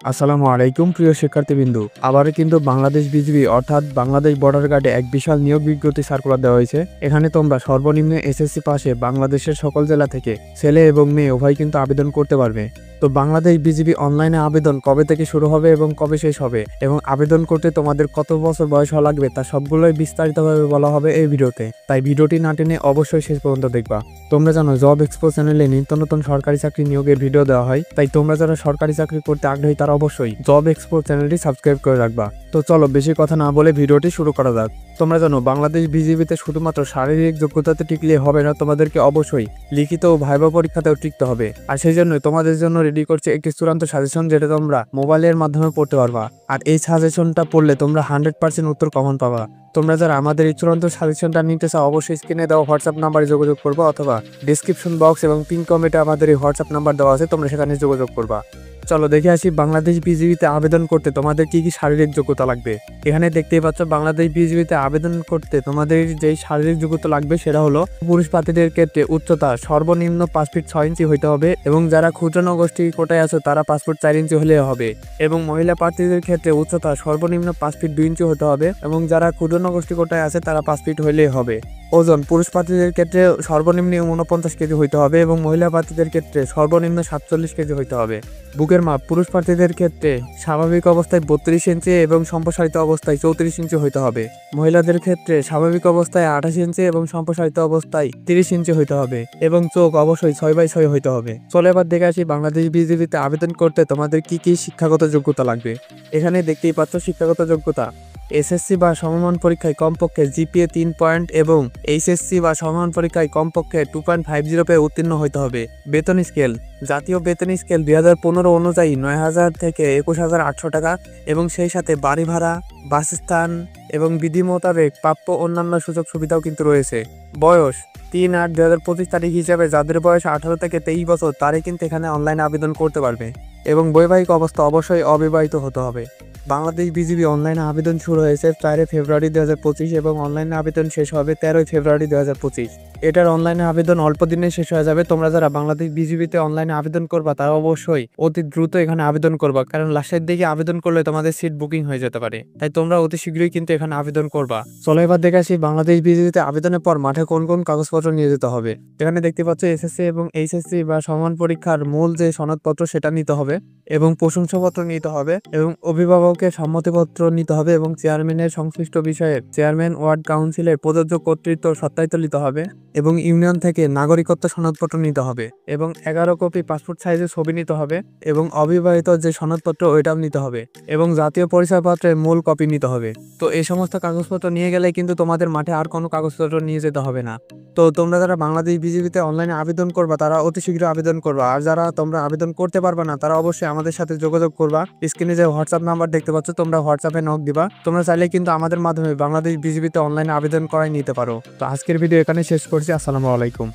আসসালামু আলাইকুম প্রিয় শিক্ষার্থীবৃন্দু। আবারও কিন্তু বাংলাদেশ বিজিবি অর্থাৎ বাংলাদেশ বর্ডার গার্ডে এক বিশাল নিয়োগ বিজ্ঞপ্তি সার্কুলার দেওয়া হয়েছে। এখানে তোমরা সর্বনিম্ন এসএসসি পাশে বাংলাদেশের সকল জেলা থেকে ছেলে এবং মেয়ে উভয় কিন্তু আবেদন করতে পারবে। তো বাংলাদেশ বিজিবি অনলাইনে আবেদন কবে থেকে শুরু হবে এবং কবে শেষ হবে এবং আবেদন করতে তোমাদের কত বছর বয়স হওয়া লাগবে তা সবগুলোই বিস্তারিতভাবে বলা হবে এই ভিডিওতে। তাই ভিডিওটি না টেনে অবশ্যই শেষ পর্যন্ত দেখবা। তোমরা জানো জব এক্সপো চ্যানেলে নিত্য নতুন সরকারি চাকরি নিয়োগের ভিডিও দেওয়া হয়, তাই তোমরা যারা সরকারি চাকরি করতে আগ্রহী তারা অবশ্যই জব এক্সপো চ্যানেলটি সাবস্ক্রাইব করে রাখবা। তো চলো বেশি কথা না বলে ভিডিওটি শুরু করা যাক। তোমরা জানো বাংলাদেশ বিজিবিতে শুধুমাত্র শারীরিক যোগ্যতাতে টিকলে হবে না, তোমাদেরকে অবশ্যই লিখিত ও ভাইবা পরীক্ষাতেও টিকতে হবে। আর সেই জন্য তোমাদের জন্য রেডি করছে একটি চূড়ান্ত সাজেশন, যেটা তোমরা মোবাইলের মাধ্যমে পড়তে পারবা। আর এই সাজেশনটা পড়লে তোমরা 100% উত্তর কমন পাবা। তোমরা যারা আমাদের এই চূড়ান্ত সাজেশনটা নিতে চাও অবশ্যই স্ক্রিনে দেওয়া হোয়াটসঅ্যাপ নাম্বারে যোগাযোগ করবো, অথবা ডিসক্রিপশন বক্স এবং পিন কমেন্টে আমাদের এই হোয়াটসঅ্যাপ নাম্বার দেওয়া আছে, তোমরা সেখানে যোগাযোগ করবা। চলো দেখে আসি বাংলাদেশ বিজিবিতে আবেদন করতে তোমাদের কি কি শারীরিক যোগ্যতা লাগবে। এখানে দেখতেই পাচ্ছ বাংলাদেশ বিজিবিতে আবেদন করতে তোমাদের যেই শারীরিক যোগ্যতা লাগবে সেটা হলো পুরুষ প্রার্থীদের ক্ষেত্রে উচ্চতা সর্বনিম্ন 5 ফিট 6 ইঞ্চি হইতে হবে এবং যারা ক্ষুদ্র নগোষ্ঠী কোটায় আছে তারা 5 ফুট 4 ইঞ্চি হলে হবে। এবং মহিলা প্রার্থীদের ক্ষেত্রে উচ্চতা সর্বনিম্ন 5 ফিট 2 ইঞ্চি হতে হবে এবং যারা ক্ষুদ্র নগোষ্ঠী কোটায় আছে তারা 5 ফিট হলেই হবে। ওজন পুরুষ প্রার্থীদের ক্ষেত্রে সর্বনিম্ন 49 কেজি হইতে হবে এবং মহিলা প্রার্থীদের ক্ষেত্রে সর্বনিম্ন 47 কেজি হইতে হবে। বুকের মাপ পুরুষ প্রার্থীদের ক্ষেত্রে স্বাভাবিক অবস্থায় 32 ইঞ্চি এবং সম্প্রসারিত অবস্থায় 34 ইঞ্চি হইতে হবে। মহিলাদের ক্ষেত্রে স্বাভাবিক অবস্থায় 28 ইঞ্চি এবং সম্প্রসারিত অবস্থায় 30 ইঞ্চি হইতে হবে এবং চোখ অবশ্যই 6x6 হইতে হবে। চলো এবার দেখে আসি বাংলাদেশ বিজিবিতে আবেদন করতে তোমাদের কি কি শিক্ষাগত যোগ্যতা লাগবে। এখানে দেখতেই পাচ্ছ শিক্ষাগত যোগ্যতা এসএসসি বা সমমান পরীক্ষায় কমপক্ষে জিপিএ 3 পয়েন্ট এবং এইচএসসি বা সমমান পরীক্ষায় কমপক্ষে 2.50 পেয়ে উত্তীর্ণ হইতে হবে। বেতন স্কেল জাতীয় বেতন স্কেল 2015 অনুযায়ী 9,000 থেকে 21,800 টাকা এবং সেই সাথে বাড়ি ভাড়া, বাসস্থান এবং বিধি মোতাবেক প্রাপ্য অন্যান্য সুযোগ সুবিধাও কিন্তু রয়েছে। বয়স 3/8/2025 তারিখ হিসাবে যাদের বয়স 18 থেকে 23 বছর তারাই কিন্তু এখানে অনলাইনে আবেদন করতে পারবে এবং বৈবাহিক অবস্থা অবশ্যই অবিবাহিত হতে হবে। বাংলাদেশ বিজিবি অনলাইনে আবেদন শুরু হয়েছে 4 ফেব্রুয়ারি 2025 এবং অনলাইনে আবেদন শেষ হবে 13 ফেব্রুয়ারি 2025। এটার অনলাইনে আবেদন অল্প দিনে শেষ হয়ে যাবে। তোমরা যারা বাংলাদেশ বিজিবিতে অনলাইনে আবেদন করবা তারা অবশ্যই অতি দ্রুত এখানে আবেদন করবা, কারণ লাস্টের দিকে আবেদন করলে তোমাদের সিট বুকিং হয়ে যেতে পারে, তাই তোমরা অতি শীঘ্রই কিন্তু এখানে আবেদন করবা। চলো এবার দেখে আসি বাংলাদেশ বিজিবিতে আবেদনের পর মাঠে কোন কোন কাগজপত্র নিয়ে যেতে হবে। এখানে দেখতে পাচ্ছ এসএসসি এবং এইচএসসি বা সমান পরীক্ষার মূল যে সনদপত্র সেটা নিতে হবে এবং প্রশংসাপত্র নিতে হবে এবং অভিভাবকের সম্মতিপত্র নিতে হবে এবং চেয়ারম্যানের সংশ্লিষ্ট বিষয়ের চেয়ারম্যান ওয়ার্ড কাউন্সিলের প্রযোজ্য কর্তৃত্ব সত্যায়িত নিতে হবে এবং ইউনিয়ন থেকে নাগরিকত্ব সনদপত্র নিতে হবে এবং 11 কপি পাসপোর্ট সাইজের ছবি নিতে হবে এবং অবিবাহিত যে সনদপত্র ওইটাও নিতে হবে এবং জাতীয় পরিচয়পত্রের মূল কপি নিতে হবে। তো এই সমস্ত কাগজপত্র নিয়ে গেলে কিন্তু তোমাদের মাঠে আর কোনো কাগজপত্র নিয়ে যেতে হবে না। তো তোমরা যারা বাংলাদেশ বিজিবিতে অনলাইনে আবেদন করবা তারা অতি শীঘ্র আবেদন করবা, আর যারা তোমরা আবেদন করতে পারবা না তারা অবশ্যই আমাদের সাথে যোগাযোগ করবা। স্ক্রিনে যে হোয়াটসঅ্যাপ নাম্বার দেখতে পাচ্ছ তোমরা হোয়াটসঅ্যাপে নক দিবা। তোমরা চাইলে কিন্তু আমাদের মাধ্যমে বাংলাদেশ বিজিবিতে অনলাইনে আবেদন করাই নিতে পারো। তো আজকের ভিডিও এখানে শেষ করছি। আসসালামু আলাইকুম।